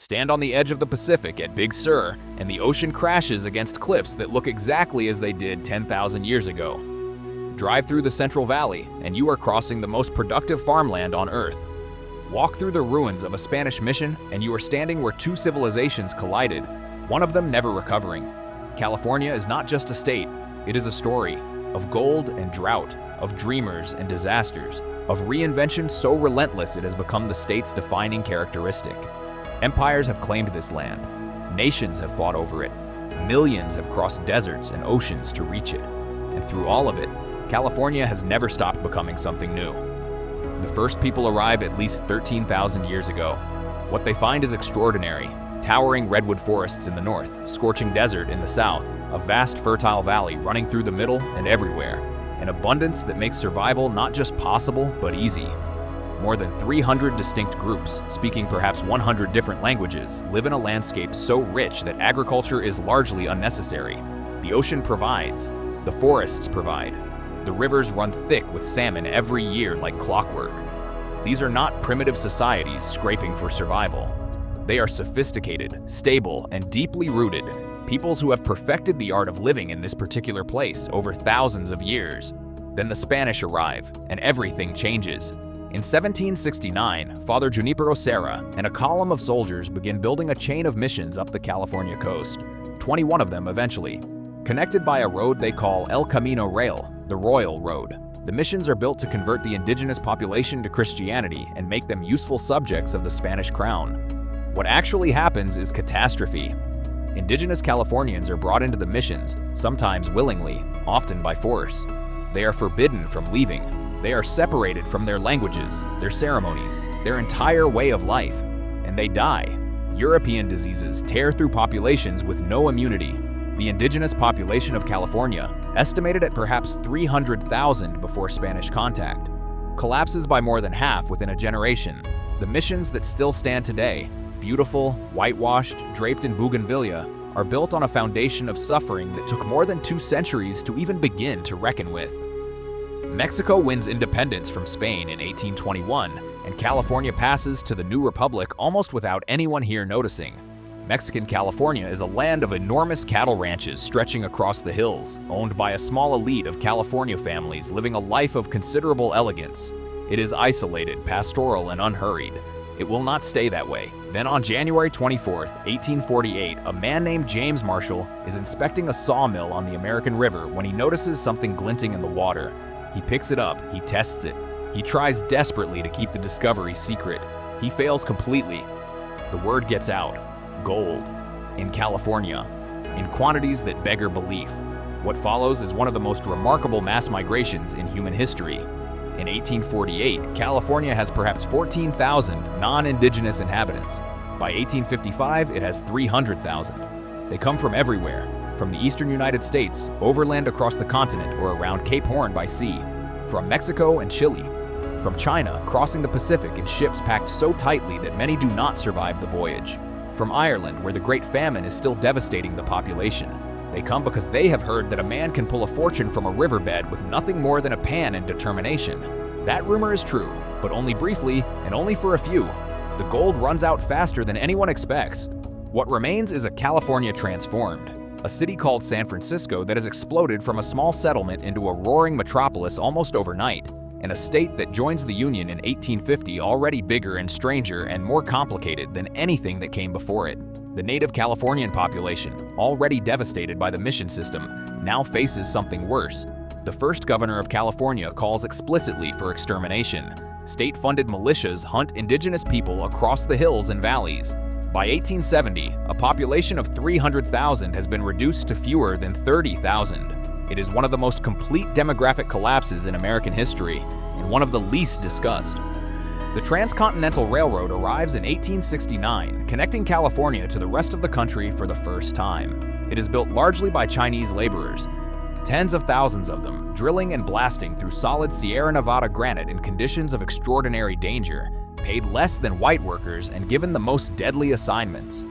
Stand on the edge of the Pacific at Big Sur, and the ocean crashes against cliffs that look exactly as they did 10,000 years ago. Drive through the Central Valley, and you are crossing the most productive farmland on Earth. Walk through the ruins of a Spanish mission, and you are standing where two civilizations collided, one of them never recovering. California is not just a state, it is a story of gold and drought, of dreamers and disasters, of reinvention so relentless it has become the state's defining characteristic. Empires have claimed this land. Nations have fought over it. Millions have crossed deserts and oceans to reach it. And through all of it, California has never stopped becoming something new. The first people arrive at least 13,000 years ago. What they find is extraordinary. Towering redwood forests in the north, scorching desert in the south, a vast fertile valley running through the middle and everywhere, an abundance that makes survival not just possible, but easy. More than 300 distinct groups, speaking perhaps 100 different languages, live in a landscape so rich that agriculture is largely unnecessary. The ocean provides, the forests provide. The rivers run thick with salmon every year like clockwork. These are not primitive societies scraping for survival. They are sophisticated, stable, and deeply rooted, peoples who have perfected the art of living in this particular place over thousands of years. Then the Spanish arrive, and everything changes. In 1769, Father Junipero Serra and a column of soldiers begin building a chain of missions up the California coast, 21 of them eventually. Connected by a road they call El Camino Real, the Royal Road. The missions are built to convert the indigenous population to Christianity and make them useful subjects of the Spanish crown. What actually happens is catastrophe. Indigenous Californians are brought into the missions, sometimes willingly, often by force. They are forbidden from leaving. They are separated from their languages, their ceremonies, their entire way of life, and they die. European diseases tear through populations with no immunity. The indigenous population of California, estimated at perhaps 300,000 before Spanish contact, collapses by more than half within a generation. The missions that still stand today, beautiful, whitewashed, draped in bougainvillea, are built on a foundation of suffering that took more than 2 centuries to even begin to reckon with. Mexico wins independence from Spain in 1821, and California passes to the new republic almost without anyone here noticing. Mexican California is a land of enormous cattle ranches stretching across the hills, owned by a small elite of California families living a life of considerable elegance. It is isolated, pastoral, and unhurried. It will not stay that way. Then on January 24, 1848, a man named James Marshall is inspecting a sawmill on the American River when he notices something glinting in the water. He picks it up, he tests it. He tries desperately to keep the discovery secret. He fails completely. The word gets out. Gold. In California. In quantities that beggar belief. What follows is one of the most remarkable mass migrations in human history. In 1848, California has perhaps 14,000 non-indigenous inhabitants. By 1855, it has 300,000. They come from everywhere, from the eastern United States, overland across the continent or around Cape Horn by sea, from Mexico and Chile, from China crossing the Pacific in ships packed so tightly that many do not survive the voyage, from Ireland where the Great Famine is still devastating the population. They come because they have heard that a man can pull a fortune from a riverbed with nothing more than a pan and determination. That rumor is true, but only briefly and only for a few. The gold runs out faster than anyone expects. What remains is a California transformed, a city called San Francisco that has exploded from a small settlement into a roaring metropolis almost overnight, and a state that joins the Union in 1850 already bigger and stranger and more complicated than anything that came before it. The native Californian population, already devastated by the mission system, now faces something worse. The first governor of California calls explicitly for extermination. State-funded militias hunt indigenous people across the hills and valleys. By 1870, a population of 300,000 has been reduced to fewer than 30,000. It is one of the most complete demographic collapses in American history, and one of the least discussed. The Transcontinental Railroad arrives in 1869, connecting California to the rest of the country for the first time. It is built largely by Chinese laborers, tens of thousands of them, drilling and blasting through solid Sierra Nevada granite in conditions of extraordinary danger, paid less than white workers and given the most deadly assignments.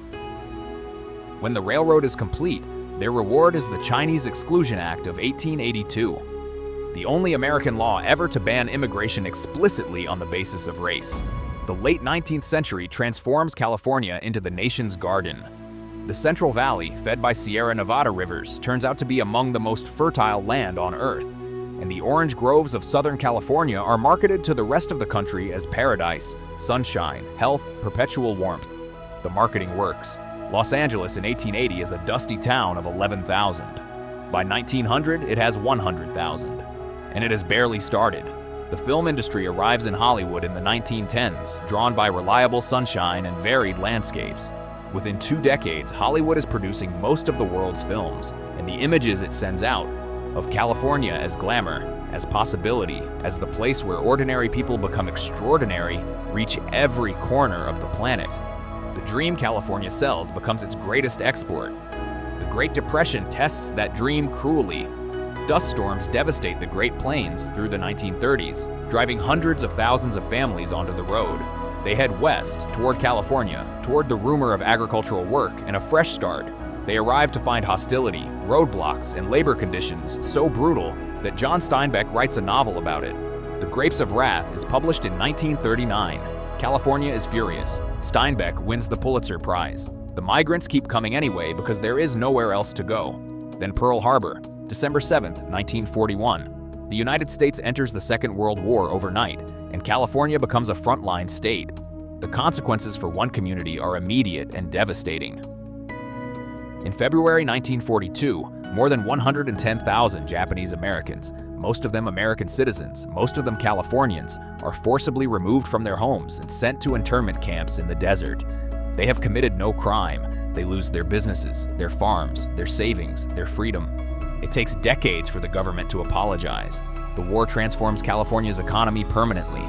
When the railroad is complete, their reward is the Chinese Exclusion Act of 1882, the only American law ever to ban immigration explicitly on the basis of race. The late 19th century transforms California into the nation's garden. The Central Valley, fed by Sierra Nevada rivers, turns out to be among the most fertile land on Earth, and the orange groves of Southern California are marketed to the rest of the country as paradise, sunshine, health, perpetual warmth. The marketing works. Los Angeles in 1880 is a dusty town of 11,000. By 1900, it has 100,000. And it has barely started. The film industry arrives in Hollywood in the 1910s, drawn by reliable sunshine and varied landscapes. Within 2 decades, Hollywood is producing most of the world's films, and the images it sends out of California as glamour, as possibility, as the place where ordinary people become extraordinary, reach every corner of the planet. The dream California sells becomes its greatest export. The Great Depression tests that dream cruelly. Dust storms devastate the Great Plains through the 1930s, driving hundreds of thousands of families onto the road. They head west, toward California, toward the rumor of agricultural work and a fresh start. They arrive to find hostility, roadblocks, and labor conditions so brutal that John Steinbeck writes a novel about it. The Grapes of Wrath is published in 1939. California is furious. Steinbeck wins the Pulitzer Prize. The migrants keep coming anyway because there is nowhere else to go. Then Pearl Harbor, December 7, 1941. The United States enters the Second World War overnight, and California becomes a frontline state. The consequences for one community are immediate and devastating. In February 1942, more than 110,000 Japanese Americans, most of them American citizens, most of them Californians, are forcibly removed from their homes and sent to internment camps in the desert. They have committed no crime. They lose their businesses, their farms, their savings, their freedom. It takes decades for the government to apologize. The war transforms California's economy permanently.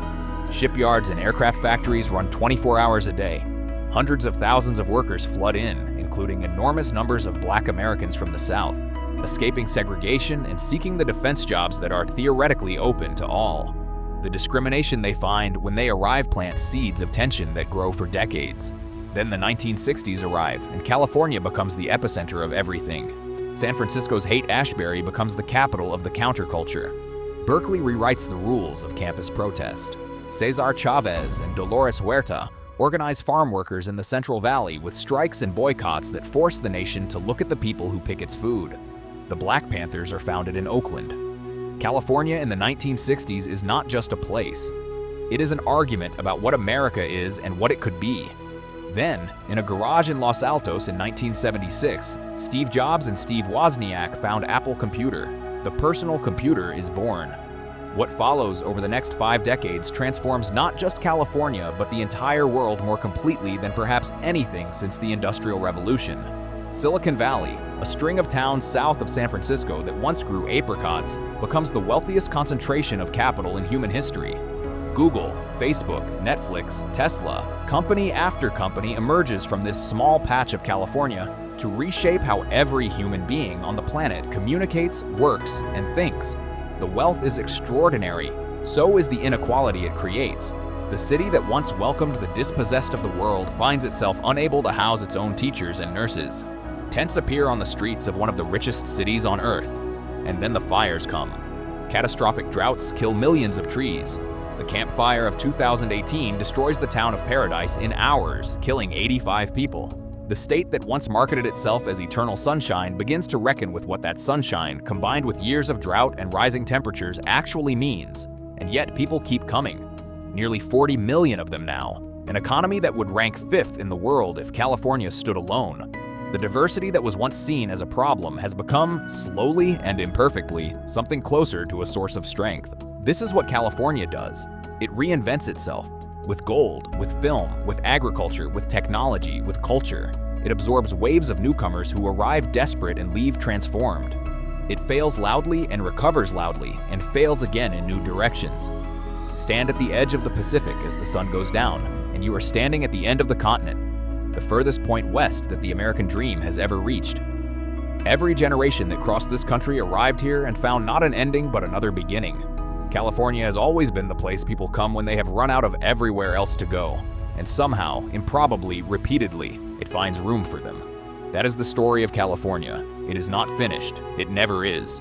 Shipyards and aircraft factories run 24 hours a day. Hundreds of thousands of workers flood in, including enormous numbers of Black Americans from the South, escaping segregation and seeking the defense jobs that are theoretically open to all. The discrimination they find when they arrive plants seeds of tension that grow for decades. Then the 1960s arrive, and California becomes the epicenter of everything. San Francisco's Haight-Ashbury becomes the capital of the counterculture. Berkeley rewrites the rules of campus protest. Cesar Chavez and Dolores Huerta organize farm workers in the Central Valley with strikes and boycotts that force the nation to look at the people who pick its food. The Black Panthers are founded in Oakland. California in the 1960s is not just a place. It is an argument about what America is and what it could be. Then, in a garage in Los Altos in 1976, Steve Jobs and Steve Wozniak found Apple Computer. The personal computer is born. What follows over the next 5 decades transforms not just California, but the entire world more completely than perhaps anything since the Industrial Revolution. Silicon Valley, a string of towns south of San Francisco that once grew apricots, becomes the wealthiest concentration of capital in human history. Google, Facebook, Netflix, Tesla, company after company emerges from this small patch of California to reshape how every human being on the planet communicates, works, and thinks. The wealth is extraordinary. So is the inequality it creates. The city that once welcomed the dispossessed of the world finds itself unable to house its own teachers and nurses. Tents appear on the streets of one of the richest cities on Earth. And then the fires come. Catastrophic droughts kill millions of trees. The Camp Fire of 2018 destroys the town of Paradise in hours, killing 85 people. The state that once marketed itself as eternal sunshine begins to reckon with what that sunshine, combined with years of drought and rising temperatures, actually means. And yet people keep coming. Nearly 40 million of them now. An economy that would rank 5th in the world if California stood alone. The diversity that was once seen as a problem has become, slowly and imperfectly, something closer to a source of strength. This is what California does. It reinvents itself. With gold, with film, with agriculture, with technology, with culture. It absorbs waves of newcomers who arrive desperate and leave transformed. It fails loudly and recovers loudly, and fails again in new directions. Stand at the edge of the Pacific as the sun goes down, and you are standing at the end of the continent, the furthest point west that the American dream has ever reached. Every generation that crossed this country arrived here and found not an ending but another beginning. California has always been the place people come when they have run out of everywhere else to go. And somehow, improbably, repeatedly, it finds room for them. That is the story of California. It is not finished. It never is.